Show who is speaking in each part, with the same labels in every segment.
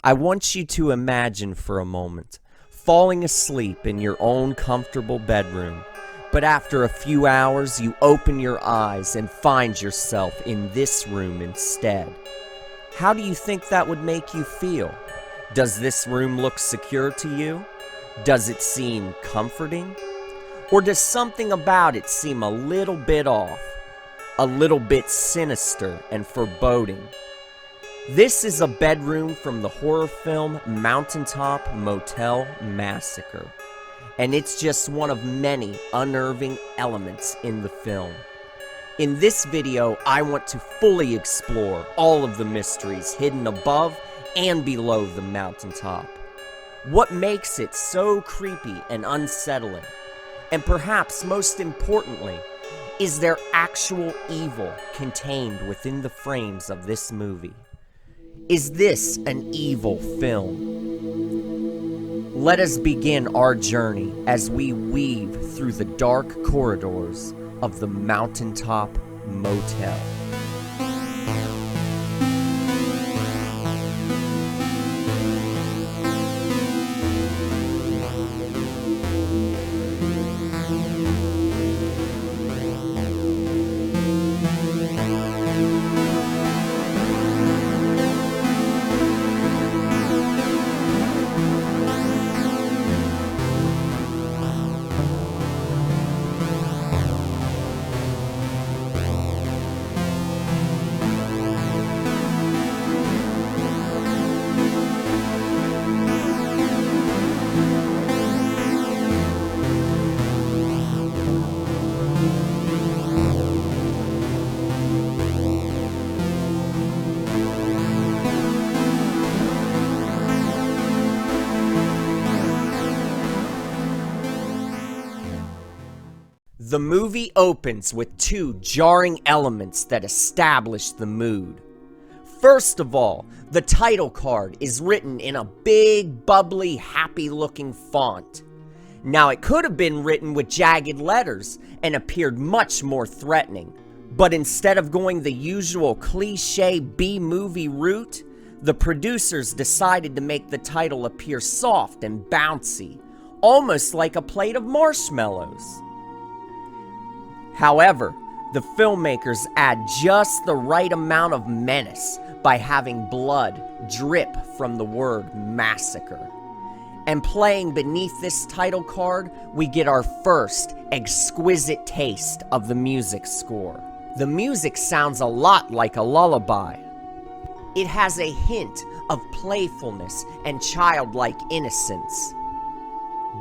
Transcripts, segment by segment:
Speaker 1: I want you to imagine for a moment falling asleep in your own comfortable bedroom, but after a few hours you open your eyes and find yourself in this room instead. How do you think that would make you feel? Does this room look secure to you? Does it seem comforting? Or does something about it seem a little bit off? A little bit sinister and foreboding? This is a bedroom from the horror film Mountaintop, Motel, Massacre, and it's just one of many unnerving elements in the film. In this video, I want to fully explore all of the mysteries hidden above and below the mountaintop. What makes it so creepy and unsettling? And perhaps most importantly, is there actual evil contained within the frames of this movie? Is this an evil film? Let us begin our journey as we weave through the dark corridors of the Mountaintop Motel. The movie opens with two jarring elements that establish the mood. First of all, the title card is written in a big, bubbly, happy-looking font. Now, it could have been written with jagged letters and appeared much more threatening, but instead of going the usual cliché B-movie route, the producers decided to make the title appear soft and bouncy, almost like a plate of marshmallows. However, the filmmakers add just the right amount of menace by having blood drip from the word massacre. And playing beneath this title card, we get our first exquisite taste of the music score. The music sounds a lot like a lullaby. It has a hint of playfulness and childlike innocence.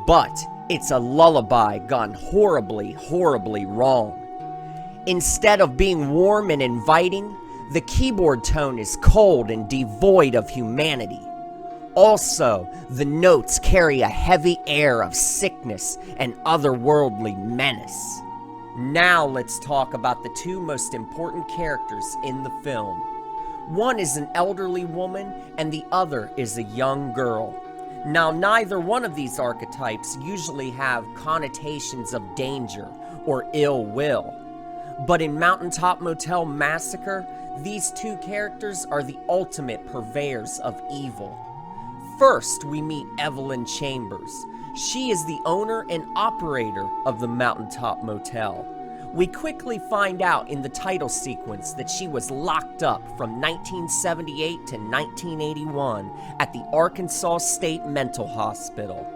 Speaker 1: But it's a lullaby gone horribly, horribly wrong. Instead of being warm and inviting, the keyboard tone is cold and devoid of humanity. Also, the notes carry a heavy air of sickness and otherworldly menace. Now let's talk about the two most important characters in the film. One is an elderly woman and the other is a young girl. Now, neither one of these archetypes usually have connotations of danger or ill will. But in Mountaintop Motel Massacre, these two characters are the ultimate purveyors of evil. First, we meet Evelyn Chambers. She is the owner and operator of the Mountaintop Motel. We quickly find out in the title sequence that she was locked up from 1978 to 1981 at the Arkansas State Mental Hospital.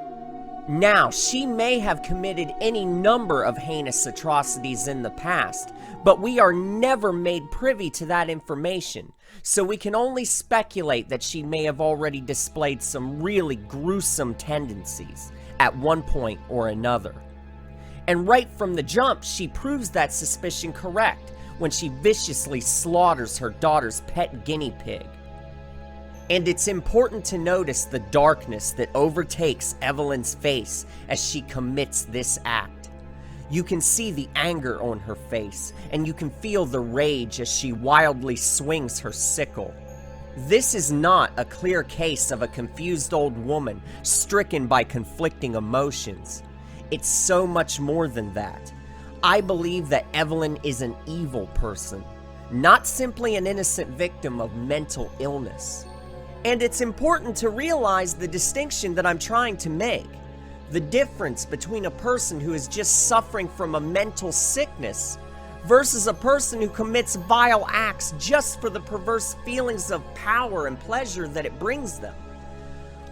Speaker 1: Now, she may have committed any number of heinous atrocities in the past, but we are never made privy to that information, so we can only speculate that she may have already displayed some really gruesome tendencies at one point or another. And right from the jump, she proves that suspicion correct when she viciously slaughters her daughter's pet guinea pig. And it's important to notice the darkness that overtakes Evelyn's face as she commits this act. You can see the anger on her face, and you can feel the rage as she wildly swings her sickle. This is not a clear case of a confused old woman stricken by conflicting emotions. It's so much more than that. I believe that Evelyn is an evil person, not simply an innocent victim of mental illness. And it's important to realize the distinction that I'm trying to make. The difference between a person who is just suffering from a mental sickness versus a person who commits vile acts just for the perverse feelings of power and pleasure that it brings them.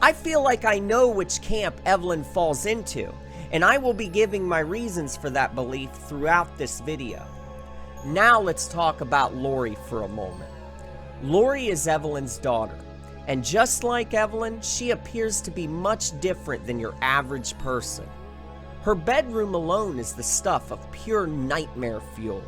Speaker 1: I feel like I know which camp Evelyn falls into, and I will be giving my reasons for that belief throughout this video. Now let's talk about Lori for a moment. Lori is Evelyn's daughter, and just like Evelyn, she appears to be much different than your average person. Her bedroom alone is the stuff of pure nightmare fuel.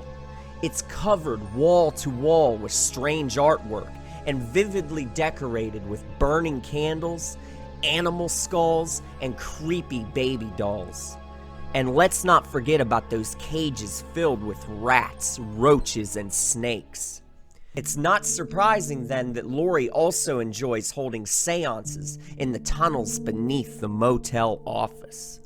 Speaker 1: It's covered wall to wall with strange artwork and vividly decorated with burning candles, animal skulls, and creepy baby dolls. And let's not forget about those cages filled with rats, roaches, and snakes. It's not surprising then that Lori also enjoys holding seances in the tunnels beneath the motel office.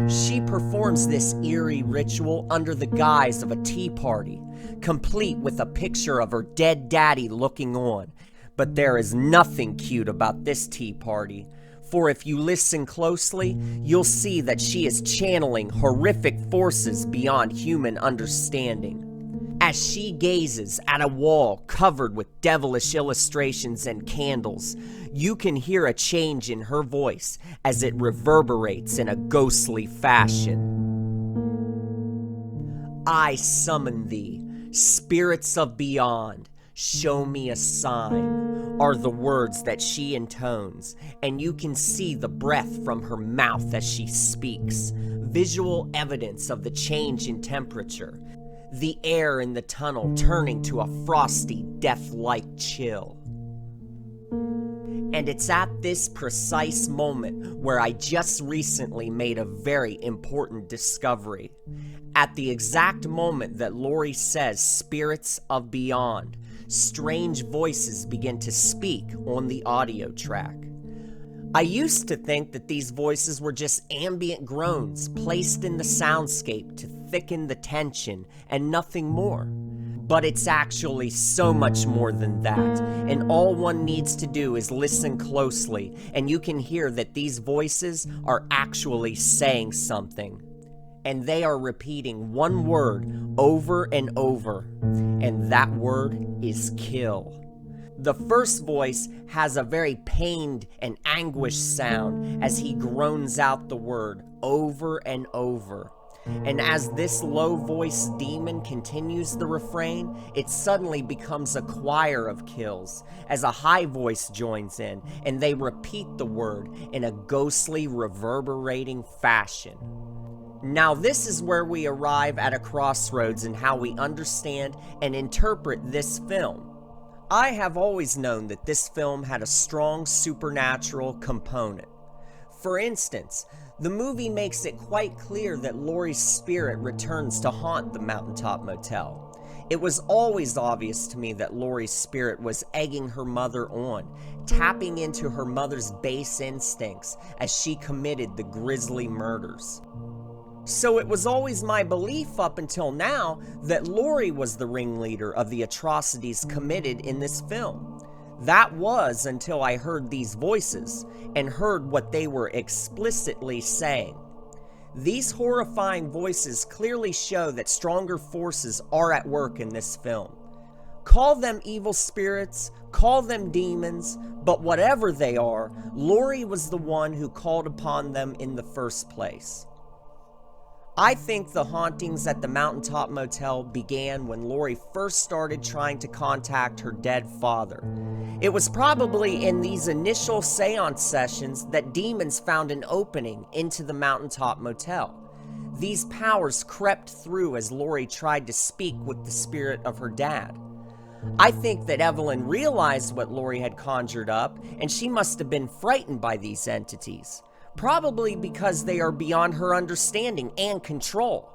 Speaker 1: She performs this eerie ritual under the guise of a tea party, complete with a picture of her dead daddy looking on. But there is nothing cute about this tea party, for if you listen closely, you'll see that she is channeling horrific forces beyond human understanding. As she gazes at a wall covered with devilish illustrations and candles, you can hear a change in her voice as it reverberates in a ghostly fashion. I summon thee, spirits of beyond, show me a sign, are the words that she intones, and you can see the breath from her mouth as she speaks, visual evidence of the change in temperature, the air in the tunnel turning to a frosty, death-like chill. And it's at this precise moment where I just recently made a very important discovery. At the exact moment that Lori says spirits of beyond, strange voices begin to speak on the audio track. I used to think that these voices were just ambient groans placed in the soundscape to thicken the tension and nothing more. But it's actually so much more than that, and all one needs to do is listen closely, and you can hear that these voices are actually saying something. And they are repeating one word over and over, and that word is kill. The first voice has a very pained and anguished sound as he groans out the word over and over. And as this low-voiced demon continues the refrain, it suddenly becomes a choir of kills as a high voice joins in, and they repeat the word in a ghostly, reverberating fashion. Now this is where we arrive at a crossroads in how we understand and interpret this film. I have always known that this film had a strong supernatural component. For instance, the movie makes it quite clear that Lori's spirit returns to haunt the Mountaintop Motel. It was always obvious to me that Lori's spirit was egging her mother on, tapping into her mother's base instincts as she committed the grisly murders. So it was always my belief up until now that Lori was the ringleader of the atrocities committed in this film. That was until I heard these voices and heard what they were explicitly saying. These horrifying voices clearly show that stronger forces are at work in this film. Call them evil spirits, call them demons, but whatever they are, Lori was the one who called upon them in the first place. I think the hauntings at the Mountaintop Motel began when Lori first started trying to contact her dead father. It was probably in these initial seance sessions that demons found an opening into the Mountaintop Motel. These powers crept through as Lori tried to speak with the spirit of her dad. I think that Evelyn realized what Lori had conjured up, and she must have been frightened by these entities. Probably because they are beyond her understanding and control.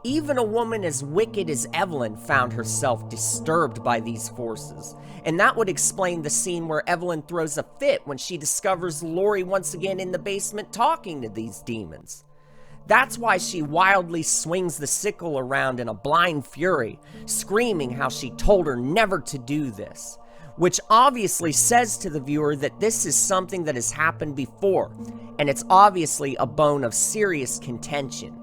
Speaker 1: Even a woman as wicked as Evelyn found herself disturbed by these forces, and that would explain the scene where Evelyn throws a fit when she discovers Lori once again in the basement talking to these demons. That's why she wildly swings the sickle around in a blind fury, screaming how she told her never to do this. which obviously says to the viewer that this is something that has happened before, and it's obviously a bone of serious contention.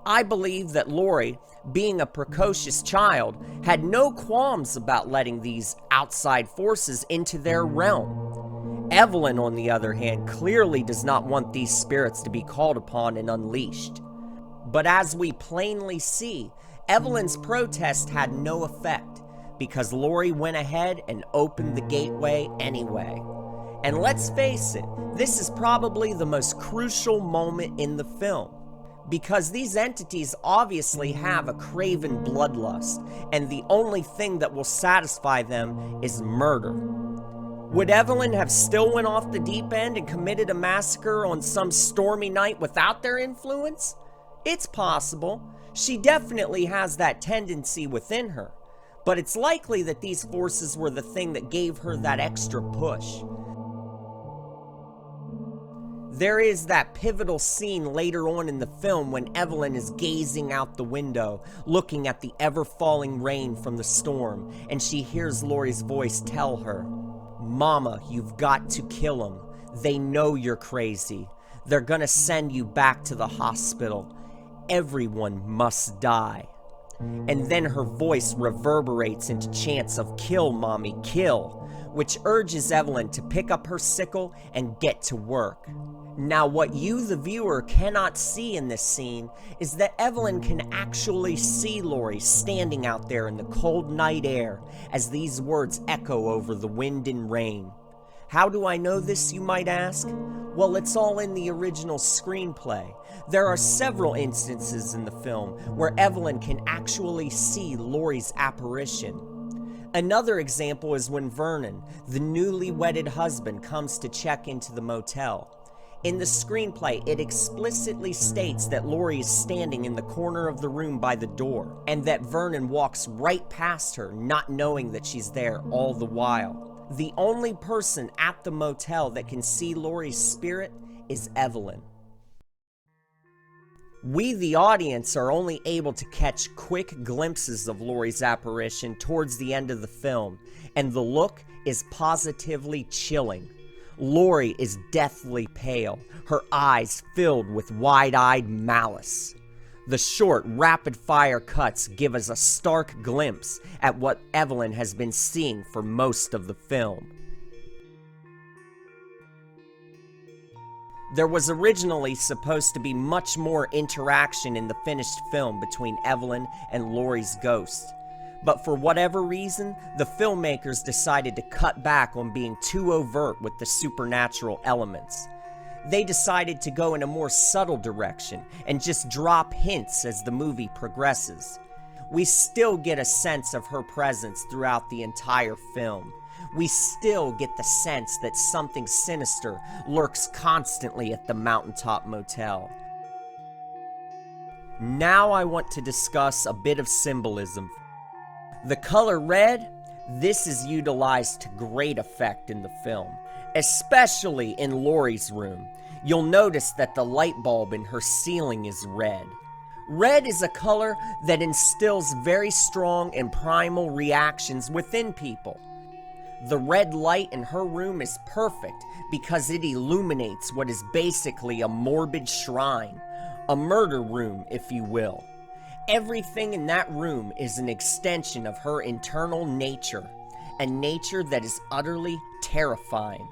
Speaker 1: I believe that Laurie, being a precocious child, had no qualms about letting these outside forces into their realm. Evelyn, on the other hand, clearly does not want these spirits to be called upon and unleashed. But as we plainly see, Evelyn's protest had no effect, because Laurie went ahead and opened the gateway anyway. And let's face it, this is probably the most crucial moment in the film, because these entities obviously have a craven bloodlust, and the only thing that will satisfy them is murder. Would Evelyn have still went off the deep end and committed a massacre on some stormy night without their influence? It's possible. She definitely has that tendency within her, but it's likely that these forces were the thing that gave her that extra push. There is that pivotal scene later on in the film when Evelyn is gazing out the window, looking at the ever-falling rain from the storm, and she hears Laurie's voice tell her, "Mama, you've got to kill them. They know you're crazy. They're gonna send you back to the hospital. Everyone must die." And then her voice reverberates into chants of "Kill, Mommy, kill," which urges Evelyn to pick up her sickle and get to work. Now, what you, the viewer, cannot see in this scene is that Evelyn can actually see Laurie standing out there in the cold night air as these words echo over the wind and rain. How do I know this, you might ask? Well, it's all in the original screenplay. There are several instances in the film where Evelyn can actually see Laurie's apparition. Another example is when Vernon, the newly wedded husband, comes to check into the motel. In the screenplay, it explicitly states that Laurie is standing in the corner of the room by the door, and that Vernon walks right past her, not knowing that she's there all the while. The only person at the motel that can see Laurie's spirit is Evelyn. We, the audience, are only able to catch quick glimpses of Laurie's apparition towards the end of the film, and the look is positively chilling. Laurie is deathly pale, her eyes filled with wide-eyed malice. The short, rapid-fire cuts give us a stark glimpse at what Evelyn has been seeing for most of the film. There was originally supposed to be much more interaction in the finished film between Evelyn and Laurie's ghost. But for whatever reason, the filmmakers decided to cut back on being too overt with the supernatural elements. They decided to go in a more subtle direction and just drop hints as the movie progresses. We still get a sense of her presence throughout the entire film. We still get the sense that something sinister lurks constantly at the Mountaintop Motel. Now I want to discuss a bit of symbolism. The color red, this is utilized to great effect in the film, especially in Laurie's room. You'll notice that the light bulb in her ceiling is red. Red is a color that instills very strong and primal reactions within people. The red light in her room is perfect because it illuminates what is basically a morbid shrine, a murder room, if you will. Everything in that room is an extension of her internal nature, a nature that is utterly terrifying.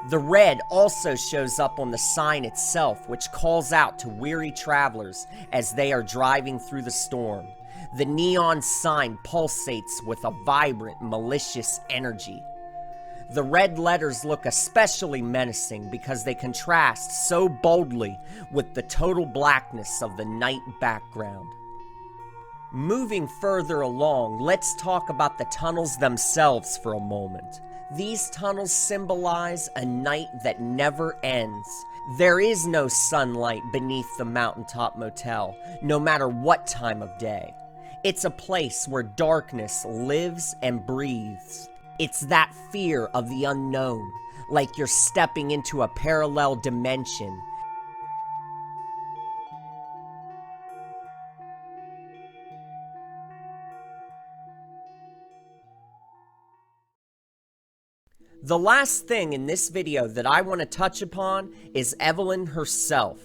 Speaker 1: The red also shows up on the sign itself, which calls out to weary travelers as they are driving through the storm. The neon sign pulsates with a vibrant, malicious energy. The red letters look especially menacing because they contrast so boldly with the total blackness of the night background. Moving further along, let's talk about the tunnels themselves for a moment. These tunnels symbolize a night that never ends. There is no sunlight beneath the Mountaintop Motel, no matter what time of day. It's a place where darkness lives and breathes. It's that fear of the unknown, like you're stepping into a parallel dimension. The last thing in this video that I want to touch upon is Evelyn herself.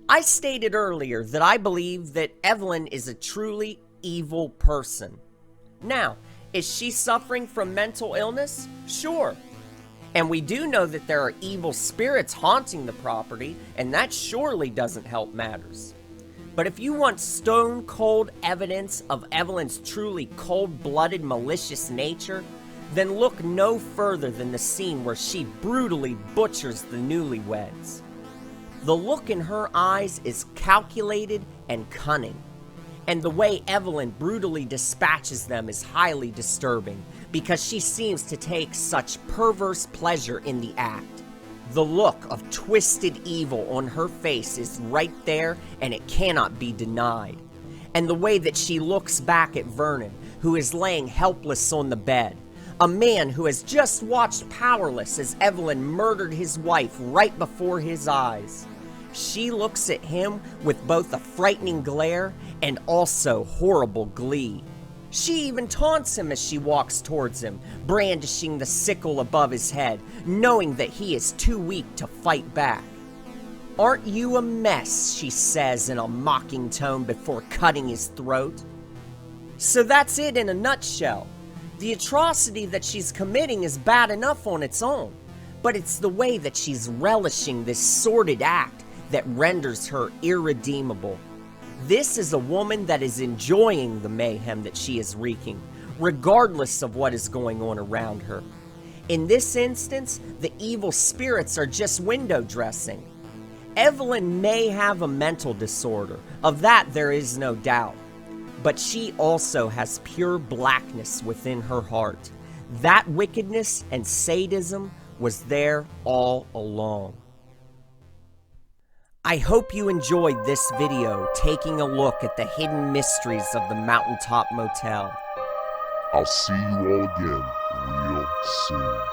Speaker 1: I stated earlier that I believe that Evelyn is a truly evil person. Now, is she suffering from mental illness? Sure. And we do know that there are evil spirits haunting the property, and that surely doesn't help matters. But if you want stone cold evidence of Evelyn's truly cold-blooded, malicious nature, then look no further than the scene where she brutally butchers the newlyweds. The look in her eyes is calculated and cunning, and the way Evelyn brutally dispatches them is highly disturbing because she seems to take such perverse pleasure in the act. The look of twisted evil on her face is right there, and it cannot be denied. And the way that she looks back at Vernon, who is laying helpless on the bed, a man who has just watched powerless as Evelyn murdered his wife right before his eyes. She looks at him with both a frightening glare and also horrible glee. She even taunts him as she walks towards him, brandishing the sickle above his head, knowing that he is too weak to fight back. "Aren't you a mess?" she says in a mocking tone before cutting his throat. So that's it in a nutshell. The atrocity that she's committing is bad enough on its own, but it's the way that she's relishing this sordid act that renders her irredeemable. This is a woman that is enjoying the mayhem that she is wreaking, regardless of what is going on around her. In this instance, the evil spirits are just window dressing. Evelyn may have a mental disorder, of that there is no doubt. But she also has pure blackness within her heart. That wickedness and sadism was there all along. I hope you enjoyed this video taking a look at the hidden mysteries of the Mountaintop Motel.
Speaker 2: I'll see you all again real soon.